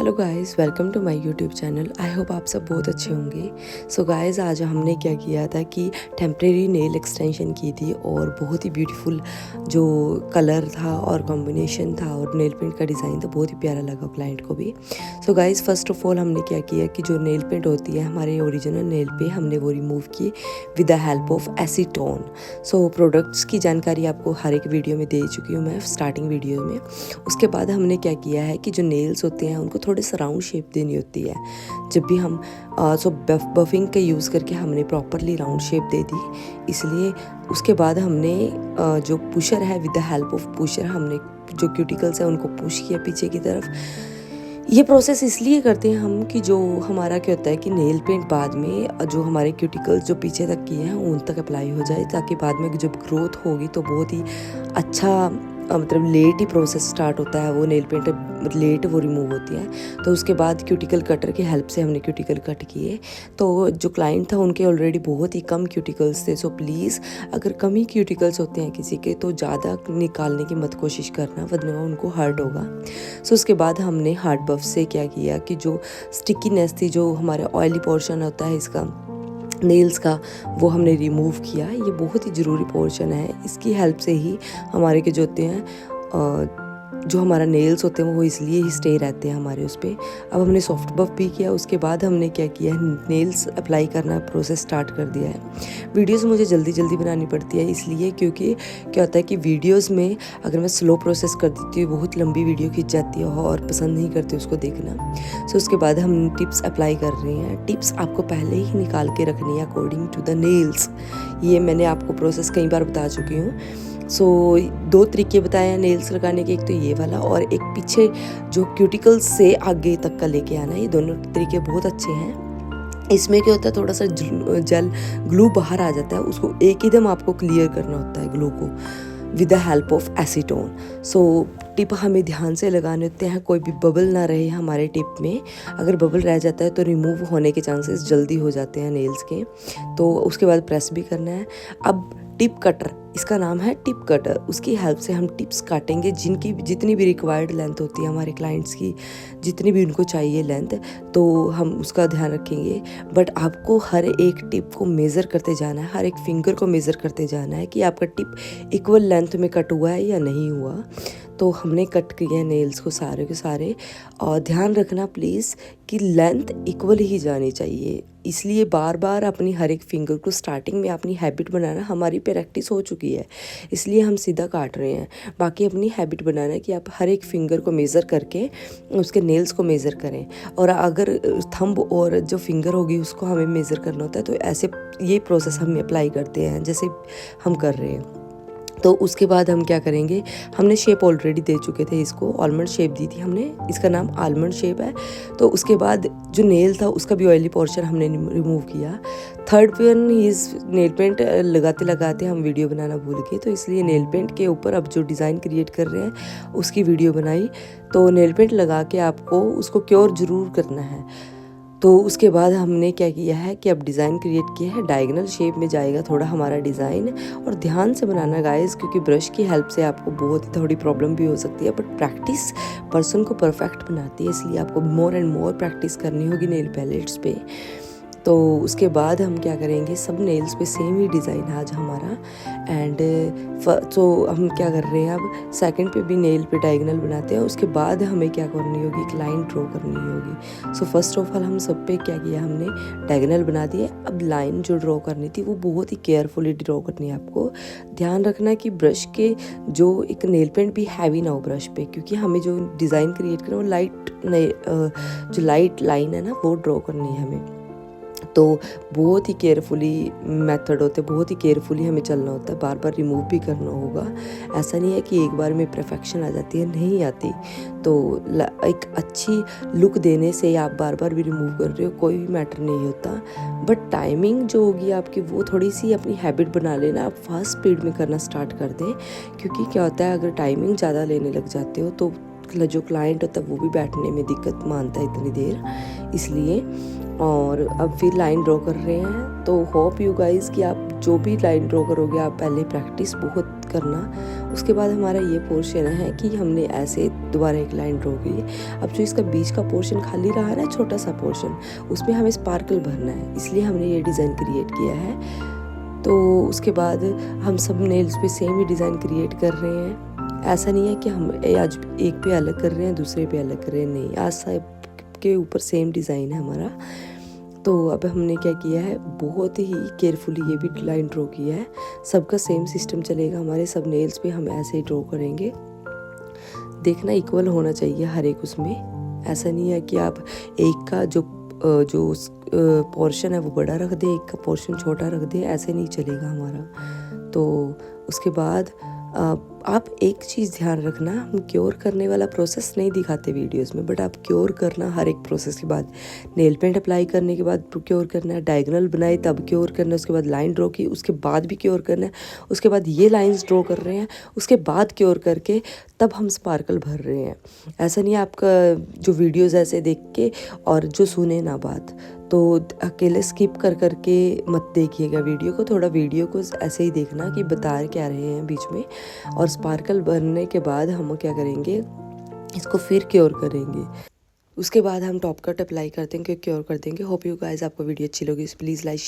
Hello guys, welcome to my YouTube channel. I hope आप सब बहुत अच्छे होंगे। सो गाइस, आज हमने क्या किया था कि टेम्प्रेरी नेल एक्सटेंशन की थी और बहुत ही ब्यूटीफुल जो कलर था और कॉम्बिनेशन था और नेल पेंट का डिज़ाइन था, बहुत ही प्यारा लगा क्लाइंट को भी। So guys, first of all हमने क्या किया कि जो नेल पेंट होती है हमारे ओरिजिनल नेल पे, हमने वो रिमूव की with the help of acetone. So products की जानकारी आपको हर एक वीडियो में दे चुकी हूँ मैं स्टार्टिंग वीडियो में। उसके बाद हमने क्या किया है कि जो नेल्स होते हैं उनको थोड़े सा राउंड शेप देनी होती है। जब भी हम बफिंग का यूज़ करके हमने प्रॉपरली राउंड शेप दे दी, इसलिए उसके बाद हमने जो पुशर है with the help of pusher हमने जो क्यूटिकल्स है उनको पुश किया पीछे की तरफ। ये प्रोसेस इसलिए करते हैं हम कि जो हमारा क्या होता है कि नेल पेंट बाद में जो हमारे क्यूटिकल्स जो पीछे तक किए हैं उन तक अप्लाई हो जाए, ताकि बाद में जब ग्रोथ होगी तो बहुत ही अच्छा मतलब लेट ही प्रोसेस स्टार्ट होता है। वो नेल पेंट लेट वो रिमूव होती है। तो उसके बाद क्यूटिकल कटर की हेल्प से हमने क्यूटिकल कट किए। तो जो क्लाइंट था उनके ऑलरेडी बहुत ही कम क्यूटिकल्स थे। सो प्लीज़ अगर कम ही क्यूटिकल्स होते हैं किसी के तो ज़्यादा निकालने की मत कोशिश करना, वरना उनको हर्ट होगा। सो उसके बाद हमने हार्ड बफ से क्या किया कि जो स्टिकीनेस थी, जो हमारा ऑयली पोर्शन होता है इसका नेल्स का, वो हमने रिमूव किया। ये बहुत ही ज़रूरी पोर्शन है। इसकी हेल्प से ही हमारे के जो होते हैं जो हमारा नेल्स होते हैं वो इसलिए ही स्टे रहते हैं हमारे उस पर। अब हमने सॉफ्ट बफ भी किया। उसके बाद हमने क्या किया, नेल्स अप्लाई करना प्रोसेस स्टार्ट कर दिया है। वीडियोस मुझे जल्दी जल्दी बनानी पड़ती है इसलिए, क्योंकि क्या होता है कि वीडियोस में अगर मैं स्लो प्रोसेस कर देती हूँ बहुत लंबी वीडियो खिंच जाती है और पसंद नहीं करते उसको देखना। सो उसके बाद हम टिप्स अप्लाई कर रहे हैं। टिप्स आपको पहले ही निकाल के रखनी है अकॉर्डिंग टू द नेल्स। ये मैंने आपको प्रोसेस कई बार बता चुकी हूँ। सो 2 तरीके बताए हैं नेल्स लगाने के, एक तो ये वाला और एक पीछे जो क्यूटिकल्स से आगे तक का लेके आना। ये दोनों तरीके बहुत अच्छे हैं। इसमें क्या होता है, थोड़ा सा जल ग्लू बाहर आ जाता है, उसको एक ही दम आपको क्लियर करना होता है ग्लू को with the help of acetone. So tip हमें ध्यान से लगाने होते हैं, कोई भी बबल ना रहे हमारे टिप में। अगर बबल रह जाता है तो रिमूव होने के चांसेस जल्दी हो जाते हैं नेल्स के। तो उसके बाद प्रेस भी करना है। अब टिप कटर, इसका नाम है टिप कटर, उसकी हेल्प से हम टिप्स काटेंगे जिनकी जितनी भी रिक्वायर्ड लेंथ होती है हमारे क्लाइंट्स की, जितनी भी उनको चाहिए लेंथ, तो हम उसका ध्यान रखेंगे। बट आपको हर एक टिप को मेज़र करते जाना है, हर एक फिंगर को मेज़र करते जाना है कि आपका टिप इक्वल लेंथ में कट हुआ है या नहीं हुआ। तो हमने कट किए हैं नेल्स को सारे के सारे। और ध्यान रखना प्लीज़ कि लेंथ इक्वल ही जानी चाहिए, इसलिए बार बार अपनी हर एक फिंगर को स्टार्टिंग में अपनी हैबिट बनाना, हमारी प्रैक्टिस हो चुकी है इसलिए हम सीधा काट रहे हैं। बाकी अपनी हैबिट बनाना है कि आप हर एक फिंगर को मेज़र करके उसके नेल्स को मेज़र करें। और अगर थंब और जो फिंगर होगी उसको हमें मेज़र करना होता है, तो ऐसे ये प्रोसेस हम अप्लाई करते हैं जैसे हम कर रहे हैं। तो उसके बाद हम क्या करेंगे, हमने शेप ऑलरेडी दे चुके थे, इसको आलमंड शेप दी थी हमने, इसका नाम आलमंड शेप है। तो उसके बाद जो नेल था उसका भी ऑयली पोर्शन हमने रिमूव किया। Third one is nail paint लगाते लगाते हम वीडियो बनाना भूल गए, तो इसलिए नेल पेंट के ऊपर अब जो डिज़ाइन क्रिएट कर रहे हैं उसकी वीडियो बनाई। तो नेल पेंट लगा के आपको उसको क्योर ज़रूर करना है। तो उसके बाद हमने क्या किया है कि अब डिज़ाइन क्रिएट किया है, डायगोनल शेप में जाएगा थोड़ा हमारा डिज़ाइन। और ध्यान से बनाना गाइस, क्योंकि ब्रश की हेल्प से आपको बहुत ही थोड़ी प्रॉब्लम भी हो सकती है, बट प्रैक्टिस पर्सन को परफेक्ट बनाती है, इसलिए आपको मोर एंड मोर प्रैक्टिस करनी होगी नेल पैलेट्स पे। तो उसके बाद हम क्या करेंगे, सब नेल्स पे सेम ही डिज़ाइन आज हमारा। एंड तो हम क्या कर रहे हैं, अब सेकंड पे भी नेल पे डायगोनल बनाते हैं। उसके बाद हमें क्या करनी होगी, एक लाइन ड्रॉ करनी होगी। सो फर्स्ट ऑफ ऑल हम सब पे क्या किया, हमने डायगोनल बना दिए। अब लाइन जो ड्रॉ करनी थी वो बहुत ही केयरफुली ड्रॉ करनी है आपको। ध्यान रखना कि ब्रश के जो एक नेल पेंट भी हैवी ना हो ब्रश पे, क्योंकि हमें जो डिज़ाइन क्रिएट करना वो जो लाइट लाइन है ना वो ड्रॉ करनी है हमें। तो बहुत ही केयरफुली मेथड होते हैं, बहुत ही केयरफुली हमें चलना होता है, बार बार रिमूव भी करना होगा। ऐसा नहीं है कि एक बार में परफेक्शन आ जाती है, नहीं आती। तो एक अच्छी लुक देने से आप बार बार भी रिमूव कर रहे हो कोई भी मैटर नहीं होता। बट टाइमिंग जो होगी आपकी वो थोड़ी सी अपनी हैबिट बना लेना, आप फास्ट स्पीड में करना स्टार्ट कर दें। क्योंकि क्या होता है, अगर टाइमिंग ज़्यादा लेने लग जाते हो तो जो क्लाइंट होता है वो भी बैठने में दिक्कत मानता है इतनी देर, इसलिए। और अब फिर लाइन ड्रॉ कर रहे हैं। तो होप यू गाइस कि आप जो भी लाइन ड्रॉ करोगे आप पहले प्रैक्टिस बहुत करना उसके बाद हमारा ये पोर्शन है कि हमने ऐसे दोबारा एक लाइन ड्रॉ की। अब जो इसका बीच का पोर्शन खाली रहा है ना, छोटा सा पोर्शन, उसमें हमें स्पार्कल भरना है, इसलिए हमने ये डिज़ाइन क्रिएट किया है। तो उसके बाद हम सब नेल्स पे सेम ही डिज़ाइन क्रिएट कर रहे हैं। ऐसा नहीं है कि हम आज एक पे अलग कर रहे हैं दूसरे पे अलग कर रहे हैं, नहीं, आज सब के ऊपर सेम डिज़ाइन है हमारा। तो अब हमने क्या किया है, बहुत ही केयरफुली ये भी लाइन ड्रॉ किया है। सबका सेम सिस्टम चलेगा, हमारे सब नेल्स पे हम ऐसे ही ड्रॉ करेंगे। देखना इक्वल होना चाहिए हर एक उसमें, ऐसा नहीं है कि आप एक का जो पोर्शन है वो बड़ा रख दे, एक का पोर्शन छोटा रख दे, ऐसे नहीं चलेगा हमारा। तो उसके बाद आप एक चीज़ ध्यान रखना, हम क्योर करने वाला प्रोसेस नहीं दिखाते वीडियोस में, बट आप क्योर करना हर एक प्रोसेस के बाद। नेल पेंट अप्लाई करने के बाद क्योर करना है, डायगोनल बनाई तब क्योर करना है, उसके बाद लाइन ड्रॉ की उसके बाद भी क्योर करना है, उसके बाद ये लाइंस ड्रॉ कर रहे हैं उसके बाद क्योर करके तब हम स्पार्कल भर रहे हैं। ऐसा नहीं है आपका जो वीडियोज़ ऐसे देख के और जो सुने ना बात, तो अकेले स्किप कर करके मत देखिएगा वीडियो को, थोड़ा वीडियो को ऐसे ही देखना कि बता क्या रहे हैं बीच में। और स्पार्कल भरने के बाद हम क्या करेंगे, इसको फिर क्योर करेंगे। उसके बाद हम टॉप कट अप्लाई कर देंगे, क्योर कर देंगे। होप यू गाइस आपको वीडियो अच्छी लगी, प्लीज़ लाइक